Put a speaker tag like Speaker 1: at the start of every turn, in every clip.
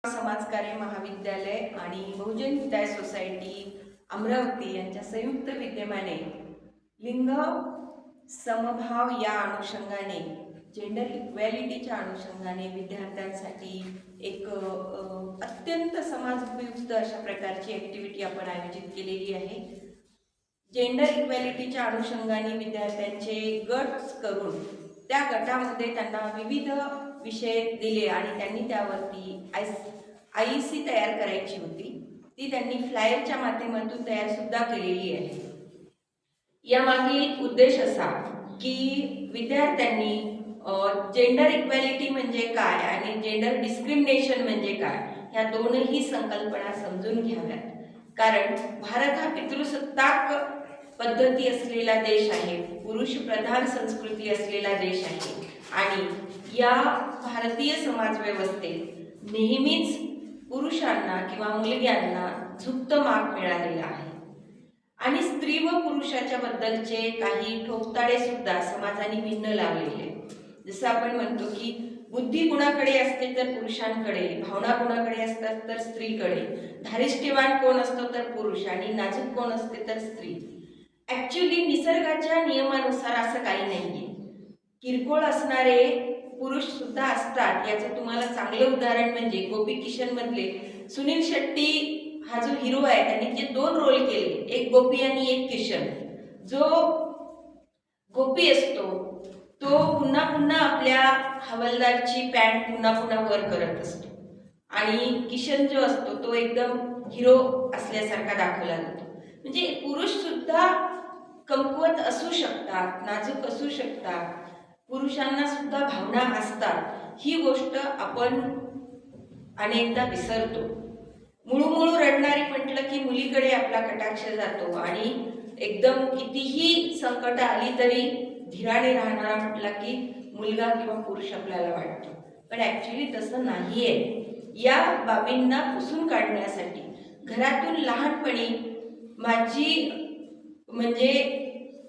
Speaker 1: समाजकार्य महाविद्यालय आणि बहुजन हिताय सोसायटी अमरावती यांच्या संयुक्त विद्यमाने लिंग समभाव या अनुषंगाने जेंडर इक्वॅलिटीच्या अनुषंगाने विद्यार्थ्यांसाठी एक अत्यंत समाजोपयुक्त अशा प्रकारची ॲक्टिव्हिटी आपण आयोजित केलेली आहे। जेंडर इक्वॅलिटीच्या अनुषंगाने विद्यार्थ्यांचे गट करून त्या गटामध्ये त्यांना विविध विषय दिले आणि त्यांनी त्यावरती IEC तयार करायची होती। ती त्यांनी फ्लायरच्या माध्यमातून तयार सुद्धा केलेली आहे। यामागील उद्देश असा की विद्यार्थ्यांनी जेंडर इक्वॅलिटी म्हणजे काय आणि जेंडर डिस्क्रिमिनेशन म्हणजे काय ह्या दोनही संकल्पना समजून घ्याव्यात। कारण भारत हा पितृसत्ताक पद्धती असलेला देश आहे, पुरुष प्रधान संस्कृती असलेला देश आहे आणि या भारतीय समाज व्यवस्थेत नेहमीच पुरुषांना किंवा मुलग्यांना झुकतं माप मिळालेलं आहे आणि स्त्री व पुरुषाच्या बद्दलचे काही ठोकताळे सुद्धा समाजाने भिन्न लावलेले। जसं आपण म्हणतो की बुद्धी कुणाकडे असते तर पुरुषांकडे, भावना कुणाकडे असतात तर स्त्रीकडे, धारिष्ठ्यवान कोण असतो तर पुरुष आणि नाजूक कोण असते तर स्त्री। ॲक्च्युली निसर्गाच्या नियमानुसार असं काही नाहीये। किरकोळ असणारे पुरुष सुद्धा असतात। याचं तुम्हाला चांगलं उदाहरण म्हणजे गोपी किशन मधले सुनील शेट्टी हा जो हिरो आहे त्यांनी जे 2 रोल केले, एक गोपी आणि एक किशन। जो गोपी असतो तो पुन्हा पुन्हा आपल्या हवालदारची पॅन्ट पुन्हा पुन्हा वर करत असतो आणि किशन जो असतो तो एकदम हिरो असल्यासारखा दाखवला जातो। म्हणजे पुरुष सुद्धा कमकुवत असू शकतात, नाजूक असू शकतात, पुरुषांना सुद्धा भावना असतात। ही गोष्ट आपण अनेकदा विसरतो। मुळू रडणारी म्हटलं की मुलीकडे आपला कटाक्ष जातो आणि एकदम कितीही संकट आली तरी धीराने राहणारा म्हटला की मुलगा किंवा पुरुष आपल्याला वाटतो, पण ॲक्च्युली तसं नाहीये। या बाबींना पुसून काढण्यासाठी घरातून लहानपणी माझी म्हणजे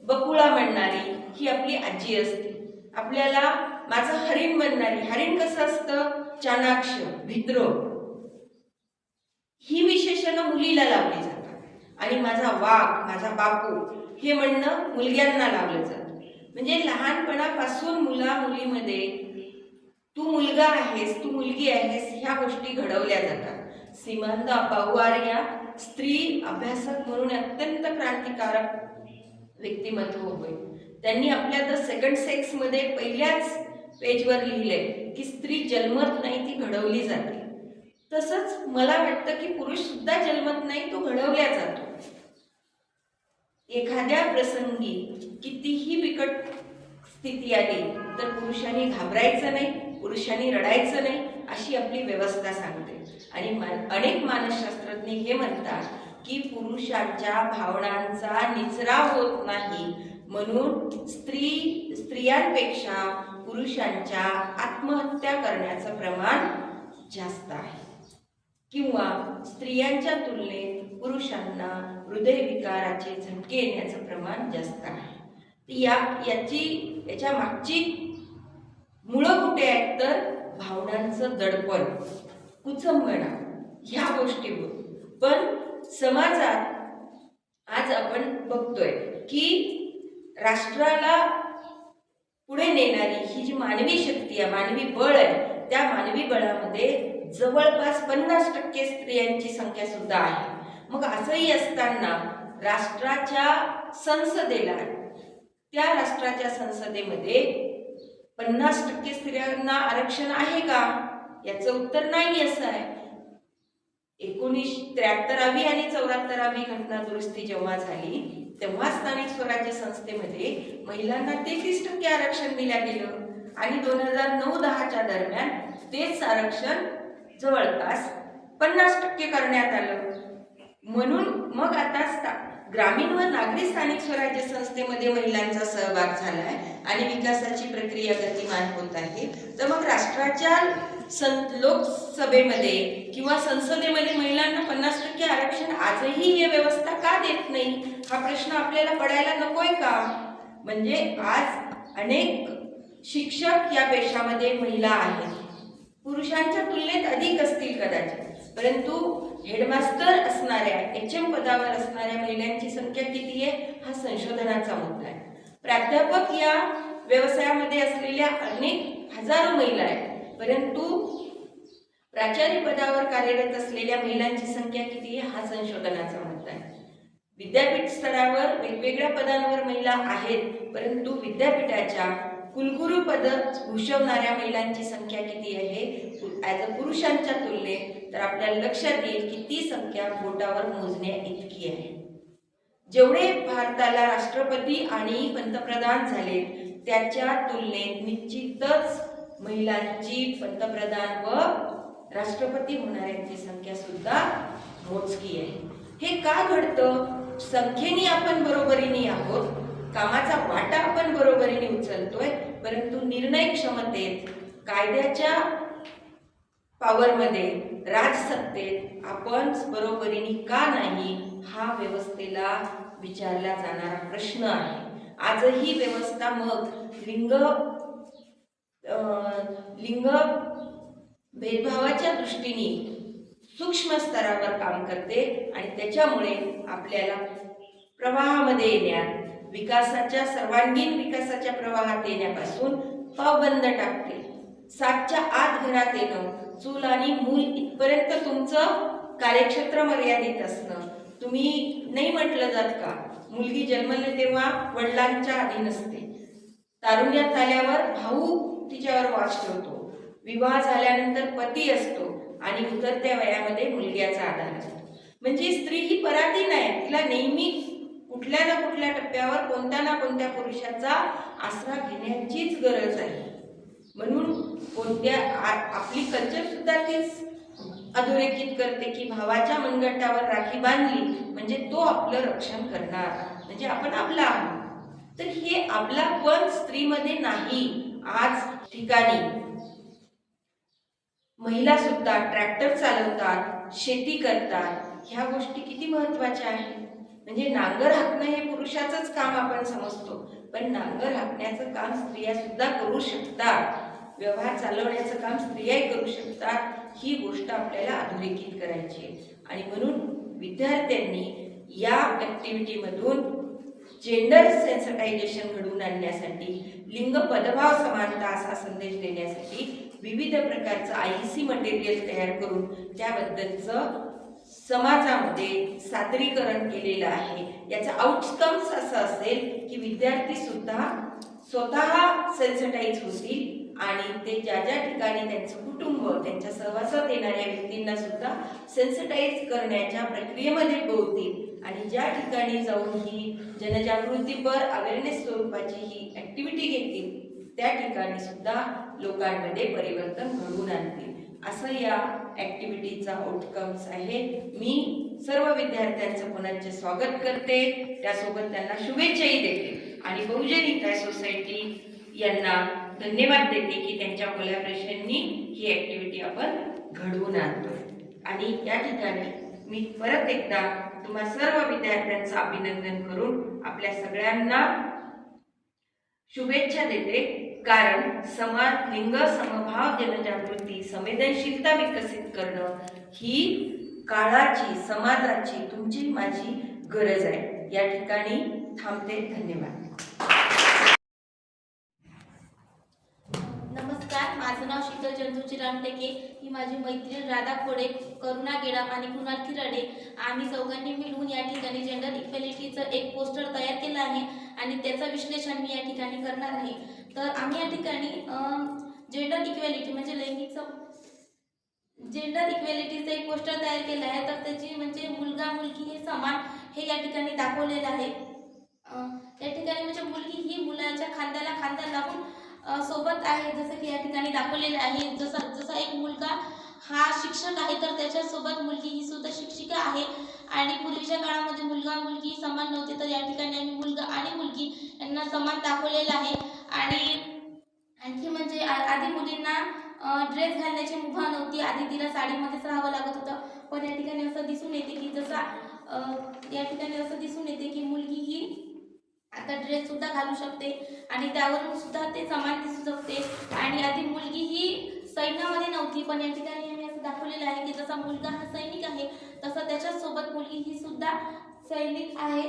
Speaker 1: बकुळा म्हणणारी ही आपली आजी असते, आपल्याला माझं हरिण म्हणणारी, हरिण कसं असतं चाणाक्ष, भिद्रो, ही विशेषणं मुलीला लावली जातात आणि माझा वाघ, माझा बापू हे म्हणणं मुलग्यांना लावलं जातं। म्हणजे लहानपणापासून मुला मुलीमध्ये तू मुलगा आहेस, तू मुलगी आहेस ह्या गोष्टी घडवल्या जातात। सीमांदा पवार या स्त्री अभ्यासक म्हणून अत्यंत क्रांतिकारक व्यक्तिमत्व होय। त्यांनी आपल्या द सेकंड सेक्स मध्ये पहिल्याच पेजवर लिहिलंय की स्त्री जन्मत नाही, ती घडवली जाते। तसंच मला वाटतं की पुरुष सुद्धा जन्मत नाही, तो घडवला जातो। एखाद्या प्रसंगी कितीही बिकट स्थिती आली तर पुरुषांनी घाबरायचं नाही, पुरुषांनी रडायचं नाही अशी आपली व्यवस्था सांगते। आणि अनेक मानसशास्त्रज्ञ हे म्हणतात की पुरुषांच्या भावनांचा निचरा होत नाही, म्हणून स्त्रियांपेक्षा पुरुषांच्या आत्महत्या करण्याचं प्रमाण जास्त आहे किंवा स्त्रियांच्या तुलनेत पुरुषांना हृदयविकाराचे झटके येण्याचं प्रमाण जास्त आहे। याच्या मागची मुळं कुठे आहेत तर भावनांचं दडपण, कुचंबणा ह्या गोष्टीवर। पण समाजात आज आपण बघतोय की राष्ट्राला पुढे नेणारी ही जी मानवी शक्ती आहे, मानवी बळ आहे, त्या मानवी बळामध्ये जवळपास 50% स्त्रियांची संख्या सुद्धा आहे। मग असंही असताना राष्ट्राच्या संसदेला, त्या राष्ट्राच्या संसदेमध्ये 50% स्त्रियांना आरक्षण आहे का याचं उत्तर नाही असं आहे। 1973 आणि 74वी घटना दुरुस्ती जेव्हा झाली तेव्हा स्थानिक स्वराज्य संस्थेमध्ये महिलांना 33% आरक्षण दिलं गेलं आणि 2009-10च्या दरम्यान तेच आरक्षण जवळपास 50% करण्यात आलं। म्हणून मग आता ग्रामीण व नागरी स्थानिक स्वराज्य संस्थेमध्ये महिलांचा सहभाग झालाय आणि विकासाची प्रक्रिया गतिमान होत आहे। तर मग राष्ट्राच्या लोकसभेमध्ये किंवा संसदेमध्ये महिलांना 50% आरक्षण आजही ही व्यवस्था का देत नाही हा प्रश्न आपल्याला पडायला नकोय का? म्हणजे आज अनेक शिक्षक या पेशामध्ये महिला आहेत, पुरुषांच्या तुलनेत अधिक असतील कदाचित, परंतु हेडमास्टर असणाऱ्या HM पदावर असणाऱ्या महिलांची संख्या किती आहे हा संशोधनाचा मुद्दा आहे. प्राध्यापक या व्यवसायामध्ये असलेल्या अनेक हजारो महिला आहेत, परंतु प्राचार्य पदावर कार्यरत असलेल्या महिलांची संख्या किती आहे हा संशोधनाचा मुद्दा आहे. विद्यापीठ स्तरावर वेगवेगळ्या पदांवर महिला आहेत, परंतु विद्यापीठाच्या कुलगुरू पद भूषवणाऱ्या महिलांची संख्या किती आहे ॲज अ पुरुषांच्या तुलनेत, तर आपल्याला लक्षात येईल की ती संख्या बोटावर मोजण्या इतकी आहे. जेवढे भारताला राष्ट्रपती आणि पंतप्रधान झाले त्याच्या तुलनेत निश्चितच महिलांची पंतप्रधान व राष्ट्रपती होणाऱ्यांची संख्या सुद्धा मोजकी आहे. हे का घडतं? संख्येने आपण बरोबरीने आहोत, कामाचा वाटा आपण बरोबरीने उचलतोय, परंतु निर्णय क्षमतेत, कायद्याच्या पॉवरमध्ये, राजसत्तेत आपण बरोबरीने का नाही हा व्यवस्थेला विचारला जाणारा प्रश्न आहे. आजही व्यवस्था मग लिंग भेदभावाच्या दृष्टीने सूक्ष्म स्तरावर काम करते आणि त्याच्यामुळे आपल्याला प्रवाहामध्ये येण्यात, विकासाच्या सर्वांगीण विकासाच्या प्रवाहात येण्यापासून पावबंद टाकते. 7च्या आत घरात येणं, चूल आणि मूल इथपर्यंत तुमचं कार्यक्षेत्र मर्यादित असणं. तुम्ही नाही म्हटलं जात का मुलगी जन्मले तेव्हा वडिलांच्या अधीन असते, तारुण्यात आल्यावर भाऊ तिच्यावर वाच ठेवतो, विवाह झाल्यानंतर पती असतो आणि उतरत्या वयामध्ये मुलग्याचा आधार असतो. म्हणजे स्त्री ही पराधीन आहे, तिला नेहमी कुठल्या ना कुठल्या टप्प्यावर कोणत्या ना कोणत्या पुरुषाचा आसरा घेण्याचीच गरज आहे. म्हणून आपली कल्चर सुद्धा तीच अधोरेखित करते की भावाच्या मनगटावर राखी बांधली म्हणजे तो आपलं रक्षण करणार, म्हणजे आपण आपला आहोत. तर हे आपला पण स्त्रीमध्ये नाही. आज ठिकाणी महिला सुद्धा ट्रॅक्टर चालवतात, शेती करतात. ह्या गोष्टी किती महत्त्वाच्या आहेत. म्हणजे नांगर हाकणं हे पुरुषाचंच काम आपण समजतो, पण नांगर हाकण्याचं काम स्त्रिया सुद्धा करू शकतात, व्यवहार चालवण्याचं काम स्त्रियाही करू शकतात. ही गोष्ट आपल्याला अधोरेखित करायची आहे. आणि म्हणून विद्यार्थ्यांनी या ॲक्टिव्हिटीमधून जेंडर सेन्सिटायझेशन घडवून आणण्यासाठी, लिंग पदभाव समानता असा संदेश देण्यासाठी विविध प्रकारचं IEC मटेरियल तयार करून त्याबद्दलचं समाजामध्ये सादरीकरण केलेलं आहे. याचा आउटकम्स असं असेल की विद्यार्थी सुद्धा स्वतः सेन्सिटाईज होतील आणि ते ज्या ज्या ठिकाणी त्यांचं कुटुंब, त्यांच्या सहवासात येणाऱ्या व्यक्तींना सुद्धा सेन्सिटाईज करण्याच्या प्रक्रियेमध्ये पोहोचतील आणि ज्या ठिकाणी जाऊन ही जनजागृतीपर अवेअरनेस स्वरूपाची ही ॲक्टिव्हिटी घेतील त्या ठिकाणी सुद्धा लोकांमध्ये परिवर्तन घडवून आणतील. असं या ॲक्टिव्हिटीचा आउटकम्स आहे. मी सर्व विद्यार्थ्यांचं पुनश्च स्वागत करते, त्यासोबत त्यांना शुभेच्छाही देते आणि बहुजन हिताय सोसायटी यांना धन्यवाद देते की त्यांच्या कोलॅबरेशननी ही ॲक्टिव्हिटी आपण घडवून आणतोय. आणि या ठिकाणी मी परत एकदा तुम्हा सर्व विद्यार्थ्यांचं अभिनंदन करून आपल्या सगळ्यांना शुभेच्छा देते. कारण समान लिंग समभाव जनजागृती संवेदनशीलता विकसित करणं ही काळाची, समाजाची, तुमची माझी गरज आहे. या ठिकाणी थांबते. धन्यवाद.
Speaker 2: नमस्कार, माझं नाव शीतल चंदूची रामटेके. ही माझी मैत्रीण राधा खोडे, करुणा गेडाम आणि कुणाल खिराडे. आम्ही चौघांनी मिळून या ठिकाणी जेंडर इक्वॅलिटीचं एक पोस्टर तयार केलं आहे आणि त्याचं विश्लेषण मी या ठिकाणी करणार आहे. तर आम्ही या ठिकाणी जेंडर इक्वॅलिटी म्हणजे जेंडर इक्वॅलिटीचं एक पोस्टर तयार केलं आहे. तर त्याची म्हणजे मुलगा मुलगी हे समान हे या ठिकाणी दाखवलेलं आहे. या ठिकाणी म्हणजे मुलगी ही मुलाच्या खांद्याला खांदा लावून सोबत आहे, जसं की या ठिकाणी दाखवलेलं आहे. जसा एक मुलगा हा शिक्षक आहे तर त्याच्यासोबत मुलगी ही सुद्धा शिक्षिका आहे. आणि पूर्वीच्या काळामध्ये मुलगा मुलगी समान नव्हते, तर या ठिकाणी आम्ही मुलगा आणि मुलगी यांना समान दाखवलेलं आहे. आणि आणखी म्हणजे आधी मुलींना ड्रेस घालण्याची मुभा नव्हती, आधी तिला साडीमध्येच राहावं लागत होतं. पण या ठिकाणी असं दिसून येते की की मुलगी ही आता ड्रेस सुद्धा घालू शकते आणि त्यावरून सुद्धा ते समान दिसू शकते. आणि आधी मुलगी ही सैन्यामध्ये नव्हती, पण या ठिकाणी आम्ही असं दाखवलेलं आहे की जसा मुलगा हा सैनिक आहे तसा त्याच्यासोबत मुलगी ही सुद्धा सैनिक आहे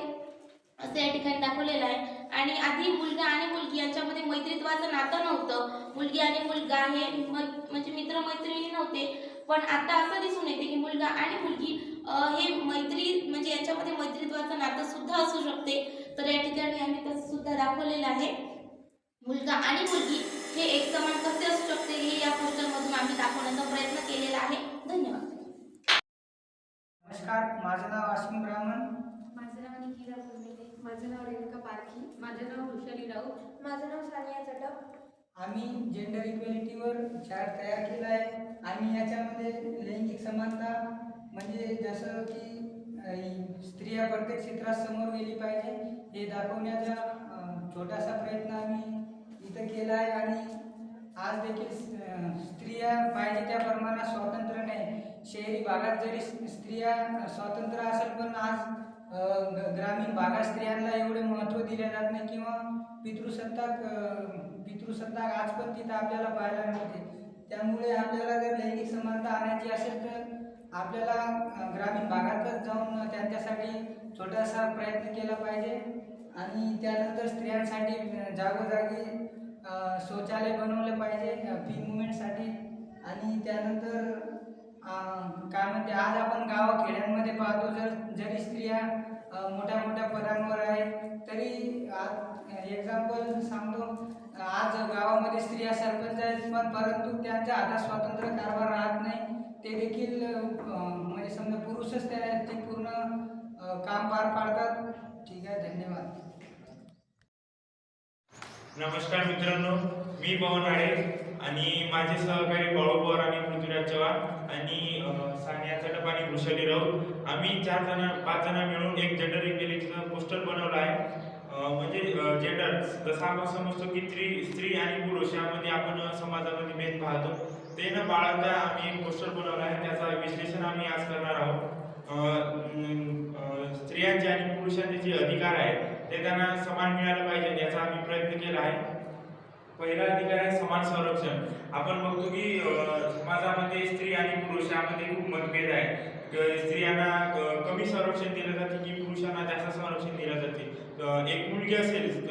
Speaker 2: असं या ठिकाणी दाखवलेलं आहे. आणि आधी मुलगा आणि मुलगी यांच्यामध्ये मैत्रीत्वाचं नातं नव्हतं. मुलगी आणि मुलगा हे म्हणजे मित्रमैत्रिणी नव्हते, पण आता असं दिसून येते की मुलगा आणि मुलगी हे मैत्री म्हणजे याच्यामध्ये मैत्रीत्वाचं नातं सुद्धा असू शकते. तर या ठिकाणी आम्ही तसं सुद्धा दाखवलेलं आहे. मुलगा आणि मुलगी हे एक समान कसे असू शकते हे या पोस्टरमधून आम्ही दाखवण्याचा प्रयत्न केलेला आहे. धन्यवाद.
Speaker 3: नमस्कार, माझं नाव अश्विन ब्राह्मण.
Speaker 4: माझं नाव निकिता बोरमेले.
Speaker 5: माझं नाव रेणुका पारखी.
Speaker 4: माझं नाव वृषाली राऊत.
Speaker 5: माझं नाव सानिया चटप.
Speaker 3: आम्ही जेंडर इक्वेलिटीवर चार्ट तयार केला आहे. आम्ही याच्यामध्ये लैंगिक समानता म्हणजे जसं की स्त्रिया प्रत्येक क्षेत्रात समोर गेली पाहिजे हे दाखवण्याचा छोटासा प्रयत्न आम्ही इथं केला आहे. आणि आज देखील स्त्रिया पाहिजे त्या प्रमाणात स्वातंत्र्य नाही. शहरी भागात जरी स्त्रिया स्वातंत्र्य असेल, पण आज ग्रामीण भागात स्त्रियांना एवढे महत्त्व दिले जात नाही किंवा पितृसत्ताक आज पण तिथं आपल्याला पाहायला मिळते. त्यामुळे आपल्याला जर लैंगिक समानता आणायची असेल तर आपल्याला ग्रामीण भागातच जाऊन त्यांच्यासाठी छोटासा प्रयत्न केला पाहिजे. आणि त्यानंतर स्त्रियांसाठी जागोजागी शौचालय बनवलं पाहिजे फ्री मुवमेंटसाठी. आणि त्यानंतर काय म्हणते, आज आपण गावाखेड्यांमध्ये पाहतो जरी स्त्रिया मोठ्या मोठ्या पदांवर आहेत तरी एक्झाम्पल सांगतो, आज गावामध्ये स्त्रिया सरपंच आहेत पण परंतु त्यांच्या हातात स्वातंत्र्य कारभार राहत नाही. ते देखील म्हणजे समजा पुरुषच ते पूर्ण काम पार पाडतात. ठीक आहे, धन्यवाद.
Speaker 6: नमस्कार मित्रांनो, मी पवन आडे आणि माझे सहकारी बाळू पवार आणि पृथ्वीराज चव्हाण आणि सानिया चटप आणि वृषाली राऊत आम्ही 5 जण मिळून एक जेंडर इक्वेलिटीचं पोस्टर बनवलं आहे. म्हणजे जेंडर जसं आपण समजतो की स्त्री आणि पुरुष यामध्ये आपण समाजामध्ये भेद पाहतो, ते न बाळगता आम्ही एक पोस्टर बनवलं आहे. त्याचं विश्लेषण आम्ही आज करणार आहोत. स्त्रियांचे आणि पुरुषांचे जे अधिकार आहेत ते त्यांना समान मिळालं पाहिजे याचा आम्ही प्रयत्न केला आहे. पहिला अधिकार आहे समान संरक्षण. आपण बघतो की समाजामध्ये स्त्री आणि पुरुष यामध्ये खूप मतभेद आहे. स्त्रियांना कमी संरक्षण दिलं जाते की पुरुषांना जास्त संरक्षण दिलं जाते. एक मुलगी असेल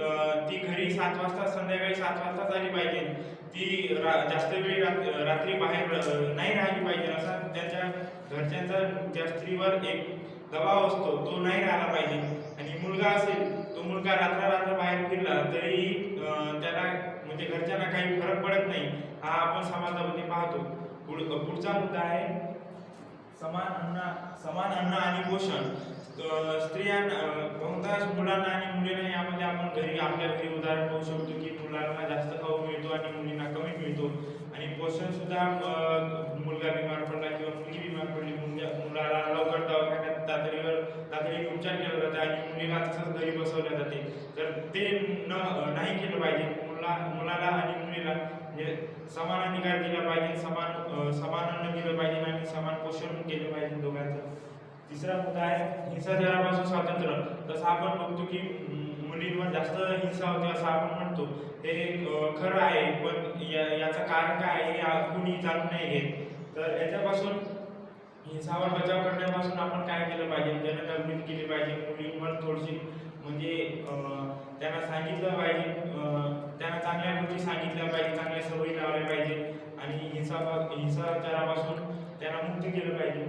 Speaker 6: ती घरी 7 वाजता संध्याकाळी 7 वाजताच आली पाहिजे. ती जास्त वेळ रात्री बाहेर नाही राहिली पाहिजे असा त्यांच्या घरच्यांचा त्या स्त्रीवर एक दबाव असतो, तो नाही राहिला पाहिजे. आणि मुलगा असेल, तो मुलगा रात्र बाहेर फिरला तरी त्याला म्हणजे घरच्यांना काही फरक पडत नाही, हा आपण समाजामध्ये पाहतो. पुढचा मुद्दा आहे समान अन्न आणि पोषण. बहुतांश मुलांना आणि मुलींना यामध्ये आपण आपल्या घरी उदाहरण पाहू शकतो की मुलांना जास्त खाऊ मिळतो आणि मुलींना कमी मिळतो. आणि पोषण सुद्धा मुलगा बिमार पडला किंवा मुलगी बिमार पडली, मुलाला लवकर दवाखान्यात तातडीने उपचार केला जातो आणि मुलीला तसंच घरी बसवल्या जाते. तर ते नाही केलं पाहिजे. मुलाला आणि मुलीला म्हणजे समान अधिकार दिला पाहिजे, समान अन्न दिलं पाहिजे आणि समान पोषण केलं पाहिजे दोघांचं. तिसरा मुद्दा आहे हिंसाचारापासून स्वातंत्र्य. तसं आपण बघतो की मुलींवर जास्त हिंसा होते असं आपण म्हणतो, ते खरं आहे, पण याचं कारण काय आहे कुणी जाणून नाही घेत. तर याच्यापासून हिंसावर बचाव करण्यापासून आपण काय केलं पाहिजे, जनजागृती केली पाहिजे. मुलींवर थोडीशी म्हणजे त्यांना सांगितलं पाहिजे, त्यांना चांगल्या गोष्टी सांगितल्या पाहिजे, चांगल्या सवयी लावल्या पाहिजे आणि हिंसाचारापासून त्यांना मुक्त केलं पाहिजे.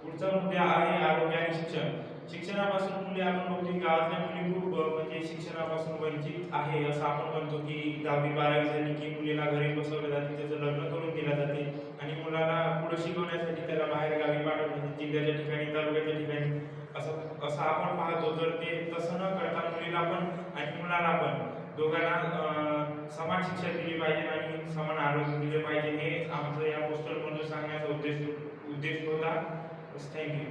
Speaker 6: पुढचा मुद्दा आहे आरोग्य आणि शिक्षण. शिक्षणापासून मुली आपण बघतो की गावातल्या मुली खूप म्हणजे शिक्षणापासून वंचित आहे असं आपण म्हणतो की 10वी 12वी झाली की मुलीला घरी बसवलं जाते, त्याचं लग्न करून दिलं जाते आणि मुलाला पुढे शिकवण्यासाठी त्याला बाहेर गावी पाठवलं जाते, जिल्ह्याच्या ठिकाणी तालुक्याच्या ठिकाणी असं आपण पाहतो. तर ते तसं न करता मुलीला पण आणि मुलाला पण दोघांना समान शिक्षा दिली पाहिजे आणि समान आरोग्य दिले पाहिजे. हे आमचं या पोस्टरमधून सांगण्याचा उद्देश होता. थँक्यू.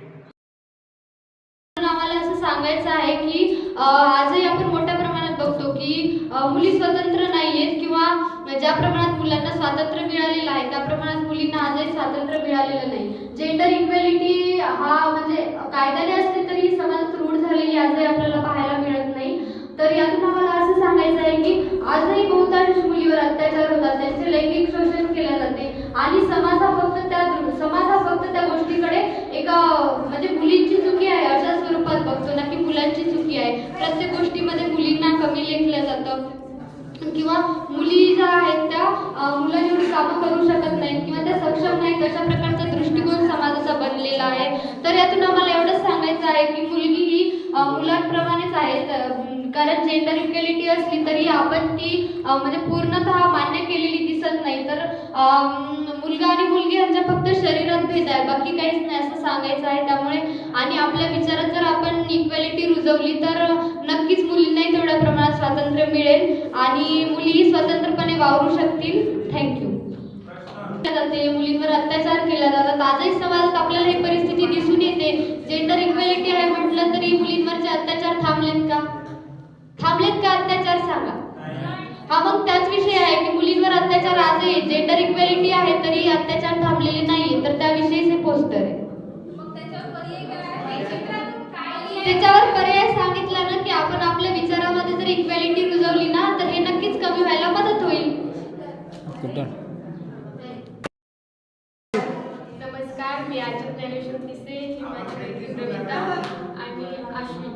Speaker 4: आम्हाला असं सांगायचं आहे की आजही आपण मोठ्या प्रमाणात बघतो की मुली स्वतंत्र नाही आहेत किंवा ज्या प्रमाणात मुलांना स्वातंत्र्य मिळालेलं आहे त्या प्रमाणात मुलींना आजही स्वातंत्र्य मिळालेलं नाही. जेंडर इक्वेलिटी हा म्हणजे कायद्याने असले तरी समाजात रूढ झालेली आजही आपल्याला पाहायला मिळत नाही. तर तर यातून आम्हाला असं सांगायचं आहे की आजही बहुतांश मुलीवर अत्याचार होतात, त्यांचे लैंगिक शोषण केले जाते आणि समाज हा फक्त त्या गोष्टीकडे एका म्हणजे मुलींची चुकी आहे अशा स्वरूपात बघतो ना की मुलांची चुकी आहे. प्रत्येक गोष्टीमध्ये मुलींना कमी लेखलं जातं किंवा मुली ज्या आहेत त्या मुलं एवढी कामं करू शकत नाहीत किंवा त्या सक्षम नाहीत अशा प्रकारचा दृष्टिकोन समाजाचा बनलेला आहे. तर यातून आम्हाला एवढंच सांगायचं आहे की मुलगी ही मुलांप्रमाणेच आहे, कारण जेंडर इक्वेलिटी असली तरी आपण ती म्हणजे पूर्णतः मान्य केलेली दिसत नाही. तर मुलगा आणि मुलगी यांच्या फक्त शरीरात भेद आहे, बाकी काहीच नाही असं सांगायचं आहे. त्यामुळे आणि आपल्या विचारात जर आपण इक्वेलिटी रुजवली तर नक्कीच मुलींनाही तेवढ्या प्रमाणात स्वातंत्र्य मिळेल आणि मुलीही स्वतंत्रपणे वावरू शकतील. थँक्यू. जाते मुलींवर अत्याचार केला जातात. आजही समाजात आपल्याला ही परिस्थिती दिसून येते. जेंडर इक्वेलिटी आहे म्हटलं तरी मुलींवरचे अत्याचार थांबलेत का अत्याचार सांगा. हा मग त्याच विषय आहे की मुलींवर अत्याचार आजही जेंडर इक्वेलिटी आहे तरी अत्याचार थांबलेले नाहीये. तर त्याविषयीच हे पोस्टर आहे. त्याच्यावर पर्याय सांगितला ना की आपण आपल्या विचारामध्ये जर इक्वेलिटी रुजवली ना तर हे नक्कीच कमी व्हायला मदत होईल.
Speaker 7: नमस्कार, मी आजी ज्ञानेश्वर पिसे, ही माझी मैत्रीण रविता आणि आश्वी.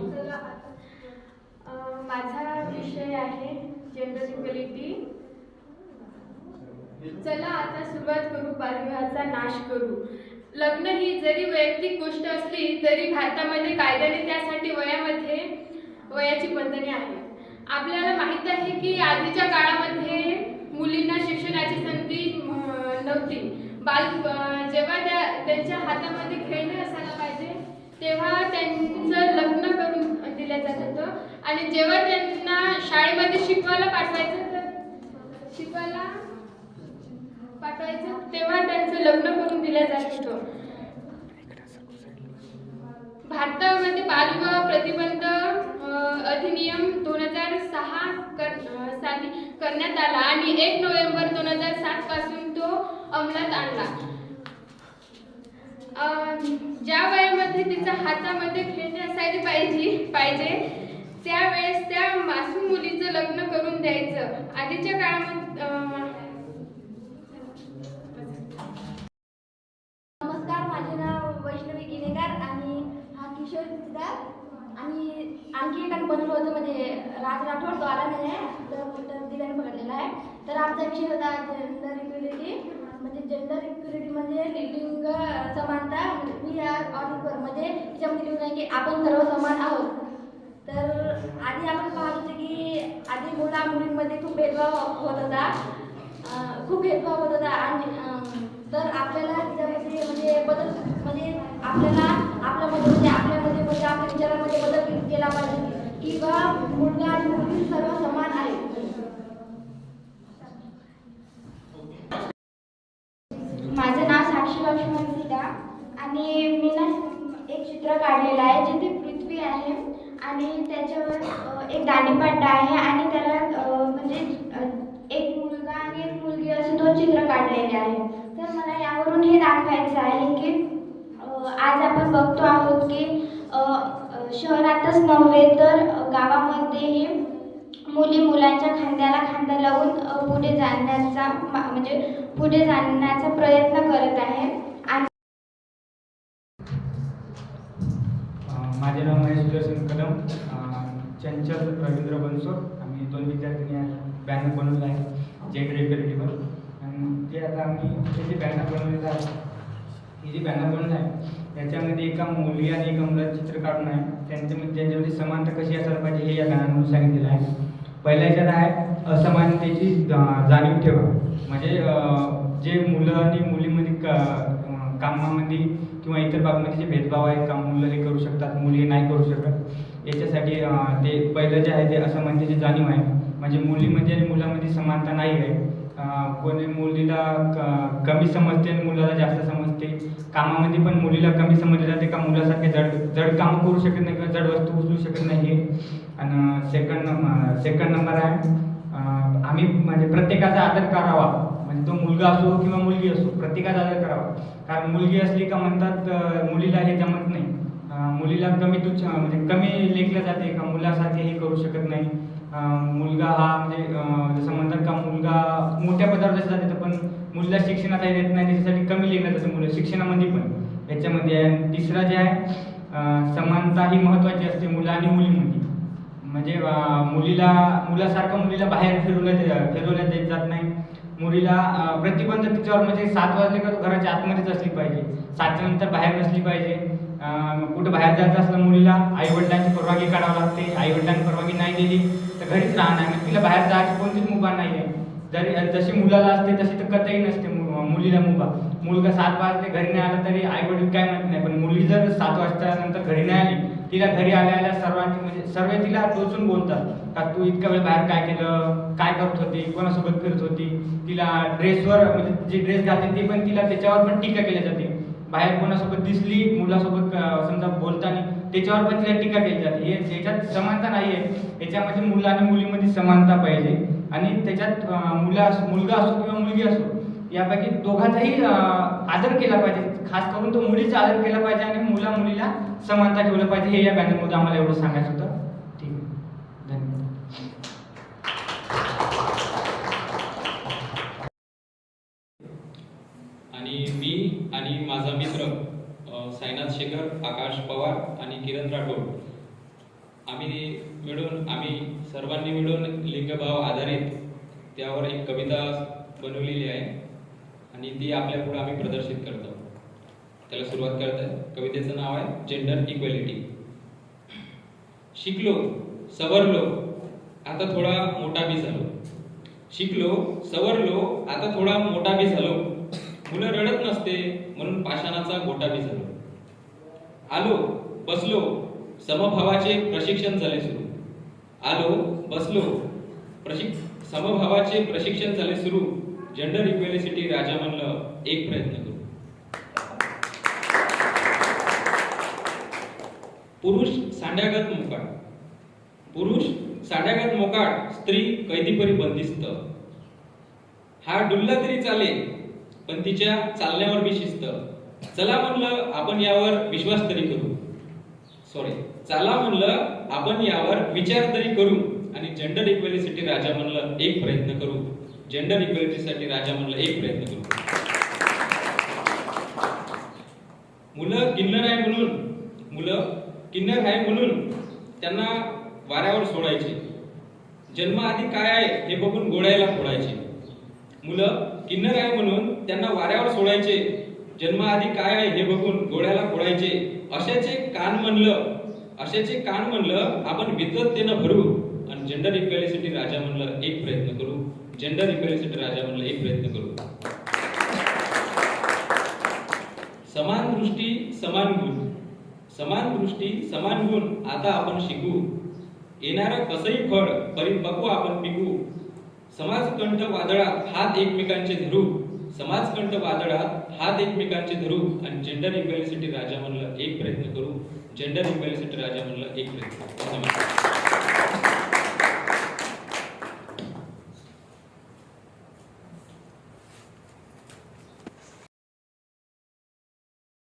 Speaker 7: माझा विषय आहे जेंडर इक्वेलिटी. चला आता सुरुवात करू, बालविवाहाचा नाश करू. लग्न ही जरी वैयक्तिक गोष्ट असली तरी भारतामध्ये कायद्याने त्यासाठी वयाची बंधने आहेत. आपल्याला माहीत आहे की आधीच्या काळामध्ये मुलींना शिक्षणाची संधी नव्हती. जेव्हा त्यांच्या हातामध्ये खेळणे असायला पाहिजे तेव्हा त्यांचं लग्न करून दिलं जात होतं आणि जेव्हा त्यांना शाळेमध्ये शिकवायला पाठवायचं तेव्हा त्यांचं लग्न करून दिलं जात होतं. भारतामध्ये बालविवाह प्रतिबंध अधिनियम 2006 साली करण्यात आला आणि 1 नोव्हेंबर 2007 पासून तो अंमलात आणला. ज्या वयामध्ये तिच्या हातामध्ये खेळणे असायला पाहिजे त्यावेळेस त्या मासूम मुलीचं लग्न करून द्यायचं. आधीच्या काळामध्ये
Speaker 5: नमस्कार, माझे नाव वैष्णवी गिनेकर आणि हा किशोर सिद्धार. आणि आणखी एकानं बनवलं होतं म्हणजे राज राठोड, तो आला नाही आहे तर दिव्याने पकडलेला आहे. तर आमचा विषय होता जेंडर इक्वेलिटी. म्हणजे जेंडर इक्वेलिटी म्हणजे लिंग समानता. मी या ऑडिटवर म्हणजे त्याच्यामध्ये लिहून आहे की आपण सर्व समान आहोत. तर आधी आपण पाहत होतो की आधी मुलींमध्ये खूप भेदभाव होत होता आणि तर आपल्याला त्याच्यामध्ये म्हणजे बदल म्हणजे आपल्यामध्ये आपल्या विचारामध्ये बदल केला पाहिजे की बा मुलगा आणि मुलगी सर्व समान आहेत.
Speaker 8: माझं नाव साक्षी लक्ष्मण सीता आणि मी ना एक चित्र काढलेलं आहे जिथे पृथ्वी आहे आणि त्याच्यावर एक दांडीपाट आहे आणि त्याला म्हणजे एक मुलगा आणि एक मुलगी असे 2 चित्र काढलेले आहे. तर मला यावरून हे दाखवायचं आहे की आज आपण बघतो आहोत की शहरातच नव्हे तर गावामध्येही मुलांच्या खांद्याला खांदा लावून पुढे जाण्याचा प्रयत्न करत आहे. आणि
Speaker 3: माझे नाव महेश सुदर्शन कदम, चंचल रवींद्र बनसोड. आम्ही 2 विद्यार्थ्यांनी बॅनर बनवलेला आहे जेंडर इक्वेलिटीवर. आणि ते आता आम्ही जे बॅनर बनवलेलं आहे हे जे बॅनर बनवलं आहे त्याच्यामध्ये एका मुली आणि एका मुलाचं चित्र काढून आहे. त्यांच्यामध्ये समानता कशी असायला पाहिजे हे या बॅनरमधून सांगितलेलं आहे. पहिल्या ह्याच्यात आहे असमानतेची जाणीव ठेवा. म्हणजे जे मुलं आणि मुलीमध्ये कामामध्ये किंवा इतर बाबतीमध्ये जे भेदभाव आहे, काम मुलं हे करू शकतात, मुली नाही करू शकत. याच्यासाठी ते पहिलं जे आहे ते असमानतेची जाणीव आहे. म्हणजे मुलीमध्ये आणि मुलामध्ये समानता नाही आहे. कोणी मुलीला कमी समजते आणि मुलाला जास्त समजते. कामामध्ये पण मुलीला कमी समजले जाते का मुलासारखे जड कामं करू शकत नाही किंवा जड वस्तू उचलू शकत नाही. आणि सेकंड नंबर आहे आम्ही म्हणजे प्रत्येकाचा आदर करावा. म्हणजे तो मुलगा असो किंवा मुलगी असो प्रत्येकाचा आदर करावा. कारण मुलगी असली का म्हणतात मुलीला हे जमत नाही,
Speaker 9: मुलीला कमी तुच्छ म्हणजे कमी लेखलं जाते का मुलासारखे हे करू शकत नाही. मुलगा हा म्हणजे जसं म्हणतात का मुलगा मोठ्या पदावर जसं जाते तर पण मुलीला शिक्षणाचा येत नाही त्याच्यासाठी कमी लेखलं जातं मुलं शिक्षणामध्ये पण याच्यामध्ये आहे. आणि तिसरा जे आहे समानता ही महत्त्वाची असते मुलं आणि मुलीमध्ये. म्हणजे मुलासारखं मुलीला बाहेर फिरवण्यात येत जात नाही. मुलीला प्रतिबंध तिच्यावर म्हणजे 7 वाजले का घराच्या आतमध्येच असली पाहिजे, 7च्या नंतर बाहेर नसली पाहिजे. कुठं बाहेर जायचं असलं मुलीला आईवडिलांची परवानगी काढावं लागते. आईवडिलांनी परवानगी नाही दिली तर घरीच राहणार नाही. तिला बाहेर जायची कोणतीच मुभा नाही आहे. जशी मुलाला असते तशी तर कतई नसते मुलीला मुभा. मुलगा 7 वाजता घरी नाही आला तरी आईवडील काय म्हणत नाही, पण मुली जर 7 वाजता नंतर घरी नाही आली तिला घरी आल्या सर्वांची म्हणजे सर्व तिला टोचून बोलतात का तू इतका वेळ बाहेर काय केलं, काय करत होती, कोणासोबत फिरत होती. तिला ड्रेसवर म्हणजे जी ड्रेस घालते ते पण तिला त्याच्यावर पण टीका केली जाते. बाहेर कोणासोबत दिसली मुलासोबत समजा बोलताना त्याच्यावर पण तिला टीका केली जाते. हे याच्यात समानता नाही आहे. याच्यामध्ये मुलं आणि मुलीमध्ये समानता पाहिजे आणि त्याच्यात मुलगा असो किंवा मुलगी असो यापैकी दोघांचाही आदर केला पाहिजे. खास करून तो मुलीचा आदर केला पाहिजे आणि मुलीला समानता ठेवलं पाहिजे. हे या बॅनरमध्ये आम्हाला एवढं सांगायचं होतं. ठीक आहे, धन्यवाद.
Speaker 10: आणि मी आणि माझा मित्र साईनाथ शेखर, आकाश पवार आणि किरण राठोड आम्ही सर्वांनी मिळून लिंगभाव आधारित त्यावर एक कविता बनवलेली आहे आणि ती आपल्या पुढे आम्ही प्रदर्शित करतो. त्याला सुरुवात करत आहे. कवितेचं नाव आहे जेंडर इक्वॅलिटी. शिकलो, सवरलो, आता थोडा मोठा बी झालो. शिकलो, सवरलो, आता थोडा मोठा बी झालो. मुलं रडत नसते म्हणून पाषाणाचा गोटा बी झालो. आलो, बसलो, समभावाचे प्रशिक्षण झाले सुरू. आलो, बसलो, समभावाचे प्रशिक्षण झाले सुरू. जेंडर इक्वॅलिटी राजा म्हणलं, एक प्रयत्न करू. पुरुष सांड्यागत मोकाट, पुरुष सांड्यागत मोकाट, स्त्री कैदीपरी बंदिस्त. हा डुल्ला तरी चाले पण तिच्या चालण्यावर बी शिस्त. चला म्हणलं आपण यावर विश्वास तरी करू. चला म्हणलं आपण यावर विचार तरी करू. आणि जेंडर इक्वॅलिटी राजा म्हणलं, एक प्रयत्न करू. जेंडर इक्वॅलिटीसाठी राजा म्हणलं, एक प्रयत्न करू. मुलं किन्नर आहे म्हणून त्यांना वाऱ्यावर सोडायचे. जन्माआधी काय आहे हे बघून गोळ्याला फोडायचे. मुलं किन्नर आहे म्हणून त्यांना वाऱ्यावर सोडायचे. जन्माआधी काय आहे हे बघून गोळ्याला फोडायचे. अशाचे कान म्हणलं आपण विद्वत्तेनं भरू. आणि जेंडर इक्वॅलिटी राजा म्हणलं, एक प्रयत्न करू. जेंडर इक्वॅलिटी राजा म्हणलं, एक प्रयत्न करू. समान दृष्टी समान गुण, समान दृष्टी समान गुण आता आपण शिकू. येणारं कसंही फळ परिपक्व आपण पिकू. समाजकंठ वादळात हात एकमेकांचे धरू. समाजकंठ वादळात हात एकमेकांचे धरू. आणि जेंडर इक्वॅलिटी राजा म्हणलं, एक प्रयत्न करू. जेंडर इक्वॅलिटी राजा म्हणलं, एक प्रयत्न. धन्यवाद.